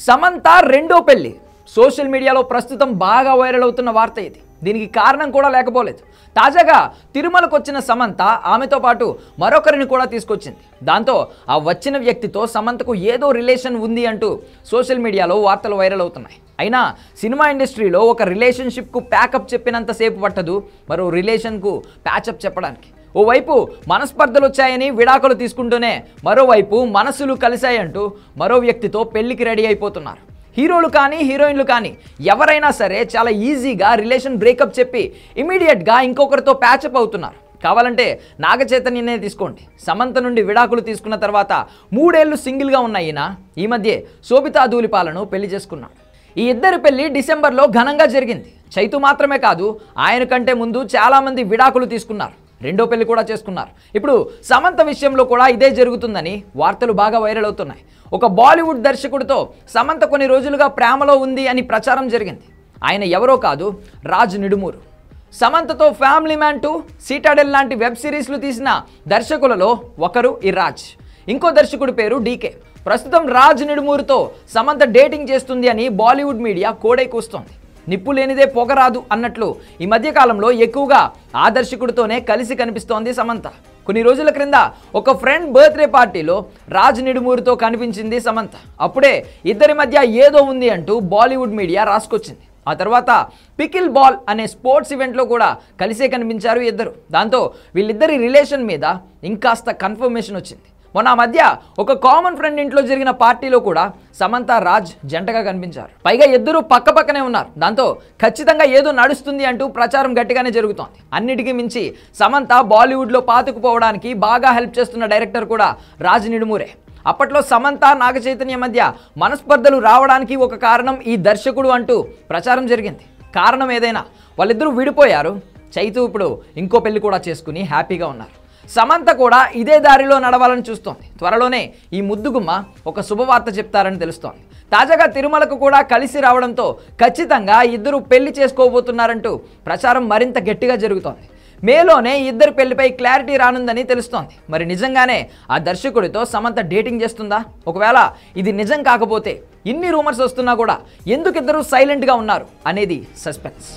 సమంత రెండో పెళ్లి సోషల్ మీడియాలో ప్రస్తుతం బాగా వైరల్ అవుతున్న వార్త ఇది. దీనికి కారణం కూడా లేకపోలేదు. తాజాగా తిరుమలకు వచ్చిన సమంత ఆమెతో పాటు మరొకరిని కూడా తీసుకొచ్చింది. దాంతో ఆ వచ్చిన వ్యక్తితో సమంతకు ఏదో రిలేషన్ ఉంది అంటూ సోషల్ మీడియాలో వార్తలు వైరల్ అవుతున్నాయి. అయినా సినిమా ఇండస్ట్రీలో ఒక రిలేషన్షిప్కు ప్యాకప్ చెప్పినంతసేపు పట్టదు మరో రిలేషన్కు ప్యాచప్ చెప్పడానికి. ఓవైపు మనస్పర్ధలు వచ్చాయని విడాకులు తీసుకుంటూనే మరోవైపు మనసులు కలిశాయంటూ మరో వ్యక్తితో పెళ్లికి రెడీ అయిపోతున్నారు. హీరోలు కానీ హీరోయిన్లు కానీ ఎవరైనా సరే చాలా ఈజీగా రిలేషన్ బ్రేకప్ చెప్పి ఇమీడియట్గా ఇంకొకరితో ప్యాచప్ అవుతున్నారు. కావాలంటే నాగ చైతన్యనే తీసుకోండి. సమంత నుండి విడాకులు తీసుకున్న తర్వాత 3 ఏళ్లు సింగిల్గా ఉన్న ఈయన ఈ మధ్య శోభితా ధూళిపాలను పెళ్లి చేసుకున్నాడు. ఈ ఇద్దరి పెళ్లి డిసెంబర్లో ఘనంగా జరిగింది. చైతు మాత్రమే కాదు, ఆయన కంటే ముందు చాలామంది విడాకులు తీసుకున్నారు, రెండో పెళ్లి కూడా చేసుకున్నారు. ఇప్పుడు సమంత విషయంలో కూడా ఇదే జరుగుతుందని వార్తలు బాగా వైరల్ అవుతున్నాయి. ఒక బాలీవుడ్ దర్శకుడితో సమంత కొన్ని రోజులుగా ప్రేమలో ఉంది అని ప్రచారం జరిగింది. ఆయన ఎవరో కాదు, Raj Nidumoru. సమంతతో family man 2, Citadel లాంటి వెబ్ సిరీస్లు తీసిన దర్శకులలో ఒకరు ఈ రాజ్. ఇంకో దర్శకుడి పేరు డీకే. ప్రస్తుతం రాజ్ నిడుమూరుతో సమంత డేటింగ్ చేస్తుంది అని బాలీవుడ్ మీడియా కోడై కూస్తోంది. నిప్పు లేనిదే పొగరాదు అన్నట్లు ఈ మధ్యకాలంలో ఎక్కువగా ఆ దర్శకుడితోనే కలిసి కనిపిస్తోంది సమంత. కొన్ని రోజుల క్రింద ఒక ఫ్రెండ్ బర్త్డే పార్టీలో రాజ్ నిడుమూరుతో కనిపించింది సమంత. అప్పుడే ఇద్దరి మధ్య ఏదో ఉంది అంటూ బాలీవుడ్ మీడియా రాసుకొచ్చింది. ఆ తర్వాత పికిల్ బాల్ అనే స్పోర్ట్స్ ఈవెంట్లో కూడా కలిసే కనిపించారు ఇద్దరు. దాంతో వీళ్ళిద్దరి రిలేషన్ మీద ఇంకాస్త కన్ఫర్మేషన్ వచ్చింది. మొన్న మధ్య ఒక కామన్ ఫ్రెండ్ ఇంట్లో జరిగిన పార్టీలో కూడా సమంత రాజ్ జంటగా కనిపించారు. పైగా ఇద్దరు పక్కపక్కనే ఉన్నారు. దాంతో ఖచ్చితంగా ఏదో నడుస్తుంది అంటూ ప్రచారం గట్టిగానే జరుగుతోంది. అన్నిటికీ మించి సమంత బాలీవుడ్లో పాతుకుపోవడానికి బాగా హెల్ప్ చేస్తున్న డైరెక్టర్ కూడా రాజ్ నిడుమూరే. అప్పట్లో సమంత నాగ చైతన్య మధ్య మనస్పర్ధలు రావడానికి ఒక కారణం ఈ దర్శకుడు అంటూ ప్రచారం జరిగింది. కారణం ఏదైనా వాళ్ళిద్దరూ విడిపోయారు. చైతు ఇప్పుడు ఇంకో పెళ్లి కూడా చేసుకుని హ్యాపీగా ఉన్నారు. సమంత కూడా ఇదే దారిలో నడవాలని చూస్తోంది. త్వరలోనే ఈ ముద్దుగుమ్మ ఒక శుభవార్త చెప్తారని తెలుస్తోంది. తాజాగా తిరుమలకు కూడా కలిసి రావడంతో ఖచ్చితంగా ఇద్దరు పెళ్లి చేసుకోబోతున్నారంటూ ప్రచారం మరింత గట్టిగా జరుగుతోంది. మేలోనే ఇద్దరు పెళ్లిపై క్లారిటీ రానుందని తెలుస్తోంది. మరి నిజంగానే ఆ దర్శకుడితో సమంత డేటింగ్ చేస్తుందా? ఒకవేళ ఇది నిజం కాకపోతే ఇన్ని రూమర్స్ వస్తున్నా కూడా ఎందుకు ఇద్దరు సైలెంట్గా ఉన్నారు అనేది సస్పెన్స్.